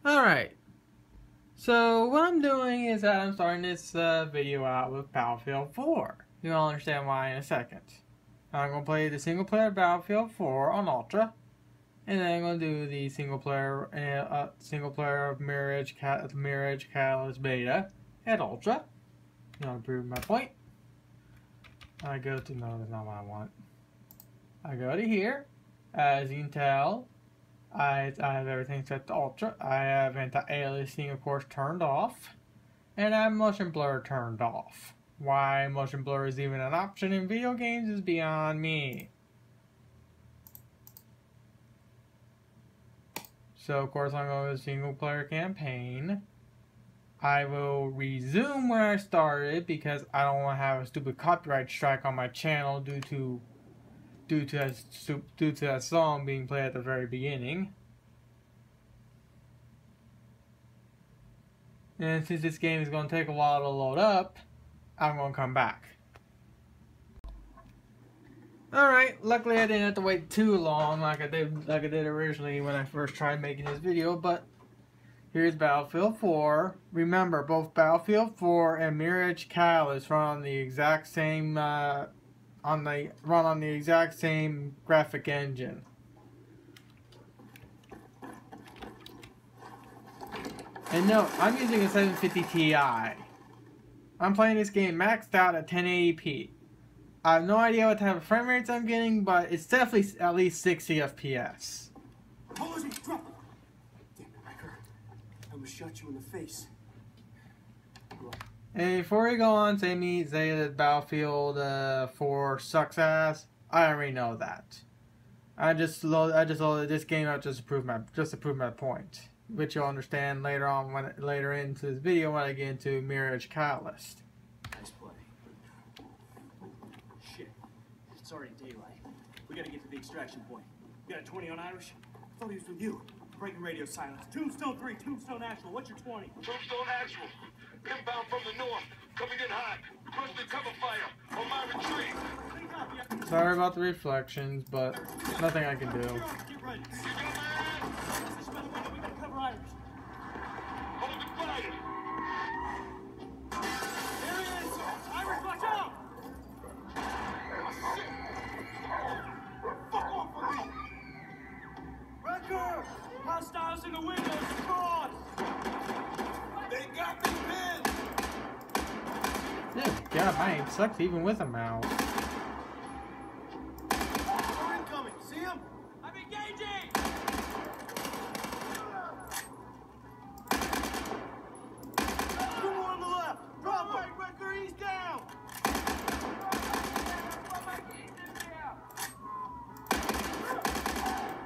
Alright, so what I'm doing is that I'm starting this video out with Battlefield 4. You'll understand why in a second. I'm going to play the single player Battlefield 4 on Ultra, and then I'm going to do the single player of Mirage Catalyst Beta at Ultra. You know, to prove my point. I go to, no, that's not what I want. I go to here. As you can tell, I have everything set to Ultra. I have anti-aliasing, of course, turned off. And I have motion blur turned off. Why motion blur is even an option in video games is beyond me. So, of course, I'm going to single player campaign. I will resume where I started because I don't want to have a stupid copyright strike on my channel due to that song being played at the very beginning. And since this game is going to take a while to load up, I'm going to come back. Alright, luckily I didn't have to wait too long like I did originally when I first tried making this video, but here's Battlefield 4. Remember, both Battlefield 4 and Mirage Catalyst run on the exact same graphic engine. And no, I'm using a 750 Ti. I'm playing this game maxed out at 1080p. I have no idea what type of frame rates I'm getting, but it's definitely at least 60 FPS. Damn it, Riker. I almost shot you in the face. And before we go on, say that Battlefield 4 sucks ass. I already know that. I just loaded this game out just to prove my point, which you'll understand later into this video when I get into Mirage Catalyst. Nice play. Shit. It's already daylight. We gotta get to the extraction point. You got a 20 on Irish? I thought he was with you. Breaking radio silence. Tombstone 3, Tombstone Actual. What's your 20? Tombstone Actual. Inbound from the north. Coming in hot. Closely cover fire. On my retreat. Sorry about the reflections, but nothing I can do. Get ready. This by the window. We gotta cover Irish. Hold the fire. There he is! Irish, watch out! Fuck off with me! Wrecker! Hostiles in the windows, cross! They got me pinned. Yeah, God, my aim sucks even with a mouse. They're incoming, see him? I'm engaging! Two more on the left! Drop him! Wrecker, he's down!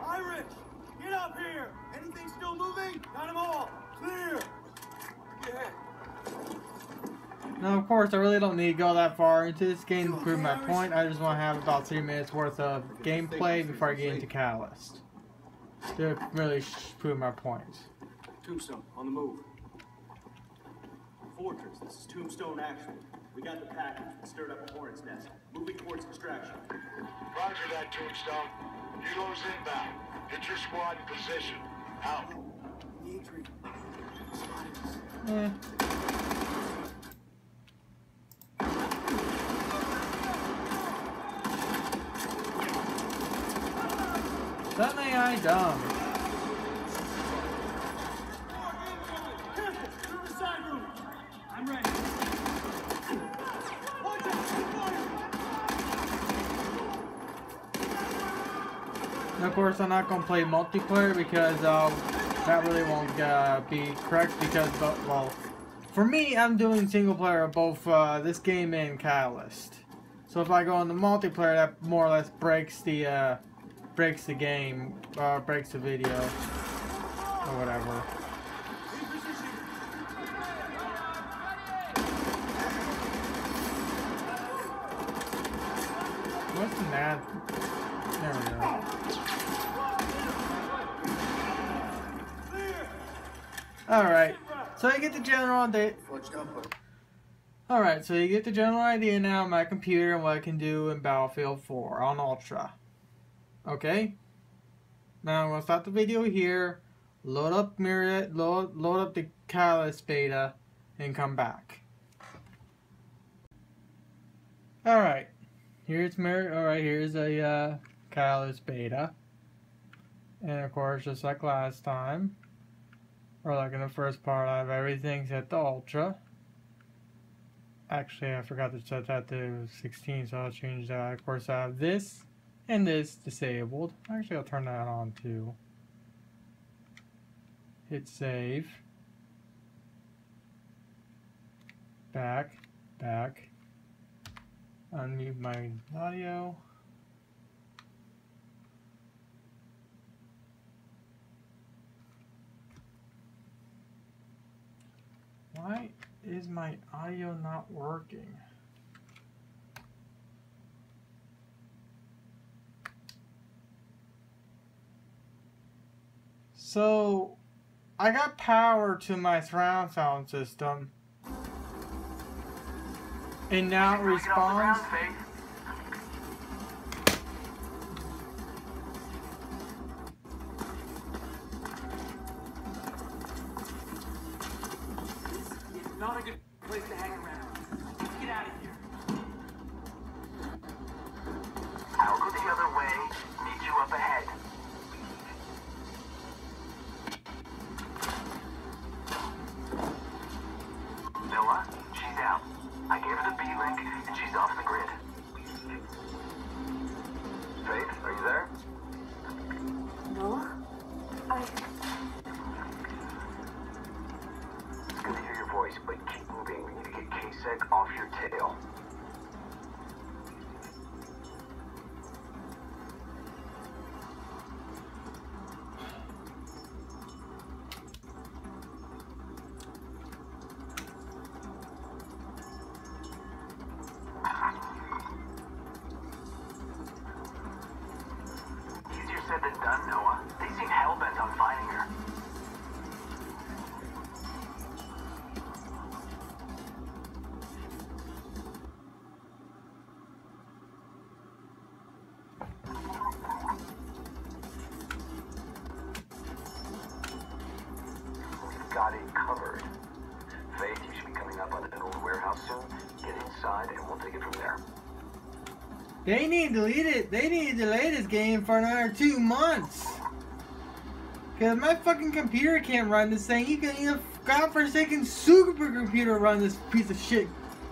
Irish! Get up here! Anything still moving? Got them all! Clear! Yeah. Now, of course, I really don't need to go that far into this game to prove my point. I just want to have about 3 minutes worth of gameplay before I get into Catalyst to really prove my point. Tombstone, on the move. Fortress, this is Tombstone Actual. We got the package. We stirred up a hornet's nest. Moving towards extraction. Roger that, Tombstone. Helos inbound. Get your squad in position. Out. Dimitri. Eh. That AI dumb. Careful! Riverside room! I'm ready. Watch out! And of course, I'm not going to play multiplayer because that really won't be correct because, well, for me, I'm doing single player of both this game and Catalyst. So if I go into multiplayer, that more or less breaks the game, breaks the video, or whatever. What's the mad? There we go. Alright, so you get the general idea. Alright, so you get the general idea now of my computer and what I can do in Battlefield 4 on Ultra. Okay? Now I'm going to stop the video here. load up load up the Catalyst beta, and come back. Alright, here's a Catalyst beta. And of course, just like last time, or like in the first part, I have everything set to Ultra. Actually, I forgot to set that to 16, so I'll change that. Of course, I have this and this disabled. Actually, I'll turn that on too. Hit save. Back. Unmute my audio. Why is my audio not working? So, I got power to my surround sound system, and now it responds. Not a good place to hang around. Let's get out of here. I'll go the other way. Meet you up ahead. Noah, she's out. I gave her the B-Link, and she's off the grid. Faith, are you there? Noah? It's good to hear your voice, but keep moving. We need to get K-Sec off your tail. Easier said than done, Noah. They seem hell-bent on finding her. We've got it covered. Faith, you should be coming up on an old warehouse soon. Get inside and we'll take it from there. They need to delete it. They need to delay this game for another 2 months. Cause my fucking computer can't run this thing. You can need a godforsaken supercomputer run this piece of shit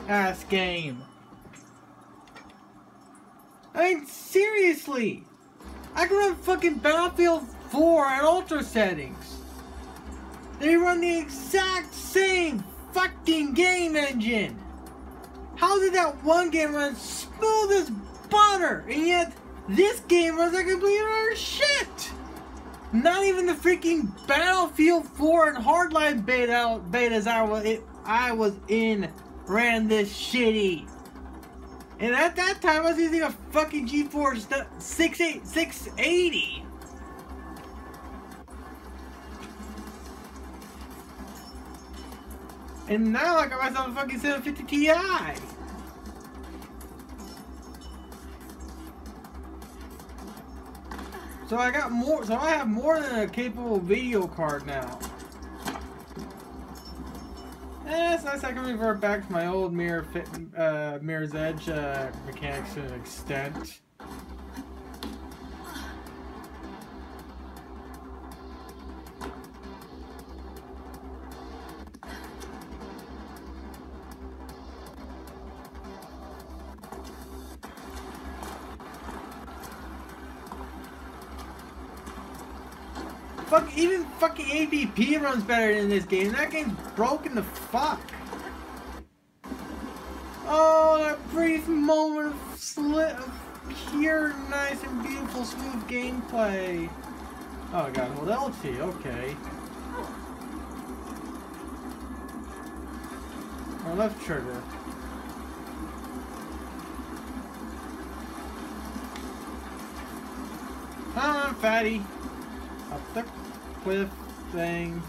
ass game. I mean, seriously. I can run fucking Battlefield 4 at ultra settings. They run the exact same fucking game engine. How did that one game run smooth as butter, and yet this game runs like complete utter shit? Not even the freaking Battlefield 4 and Hardline betas I was in ran this shitty. And at that time, I was using a fucking GeForce 680. And now I got myself a fucking 750 Ti. So I got more. So I have more than a capable video card now. It's nice I can revert back to my old Mirror's Edge mechanics to an extent. Even fucking AVP runs better than this game. That game's broken the fuck. Oh, that brief moment of pure, nice and beautiful, smooth gameplay. Oh, I got hold LT. Okay. Or left trigger. Come on, fatty. Up the cliff thing.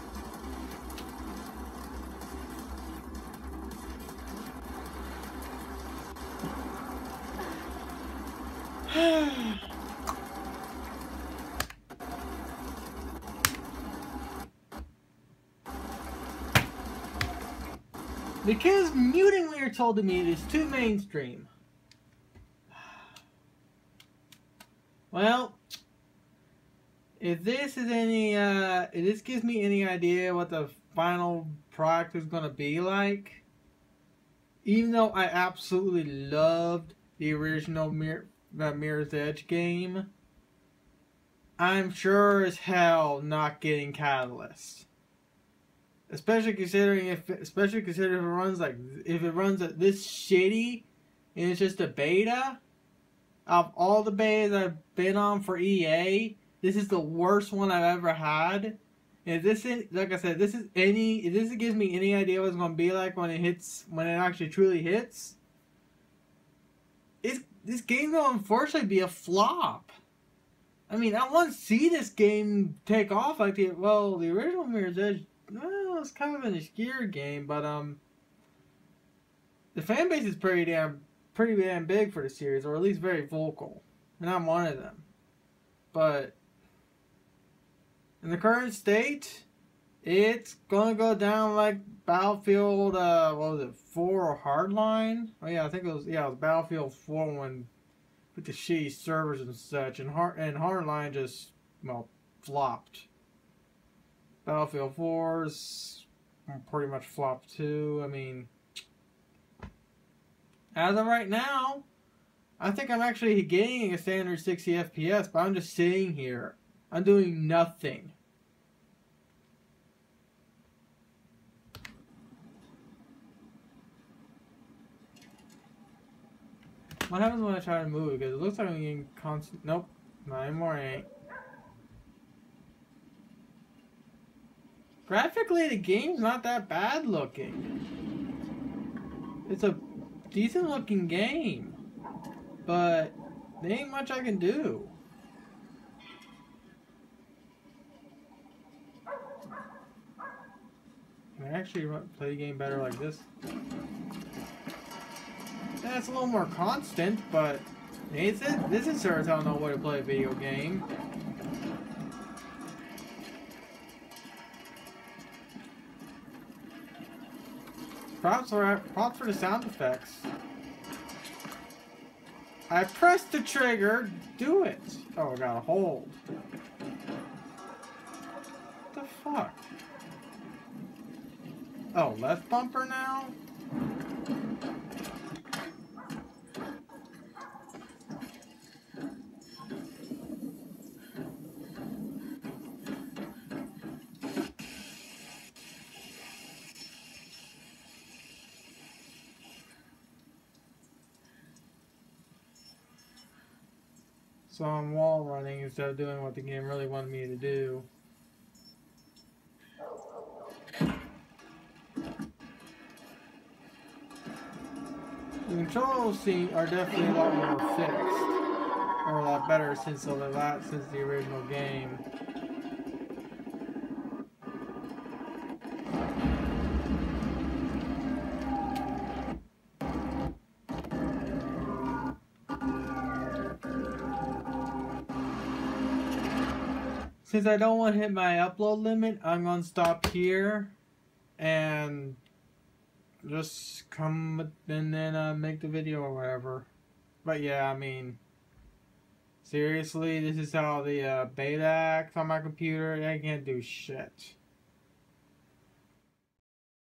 Because muting what you're told to mute is too mainstream. Well, if this is any, if this gives me any idea what the final product is going to be like, even though I absolutely loved the original Mirror's Edge game, I'm sure as hell not getting Catalyst. Especially considering if it runs like, if it runs this shitty and it's just a beta. Of all the betas I've been on for EA, this is the worst one I've ever had. And this is, like I said, if this gives me any idea what it's going to be like when it actually truly hits, this game's going to unfortunately be a flop. I mean, I want to see this game take off like the original Mirror's Edge. Well, it's kind of an obscure game, but the fan base is pretty damn big for the series, or at least very vocal, and I'm one of them. But in the current state, it's gonna go down like Battlefield, 4 or Hardline? Oh yeah, I think it was Battlefield 4 when with the shitty servers and such, and Hardline just flopped. Battlefield 4's pretty much flopped too. I mean, as of right now, I think I'm actually getting a standard 60 FPS, but I'm just sitting here. I'm doing nothing. What happens when I try to move? Because it looks like I'm getting constant. Nope, not anymore. I ain't. Graphically, the game's not that bad looking. It's a decent looking game, but there ain't much I can do. Can I actually play the game better like this? Yeah, it's a little more constant, but this is sure as hell no way to play a video game. Props for the sound effects. I pressed the trigger, do it. Oh, I got a hold. What the fuck? Oh, left bumper now? So I'm wall running instead of doing what the game really wanted me to do. The controls are definitely a lot more fixed, or a lot better since the original game. Since I don't want to hit my upload limit, I'm going to stop here and just come and then make the video or whatever. But yeah, I mean, seriously, this is how the beta acts on my computer. I can't do shit.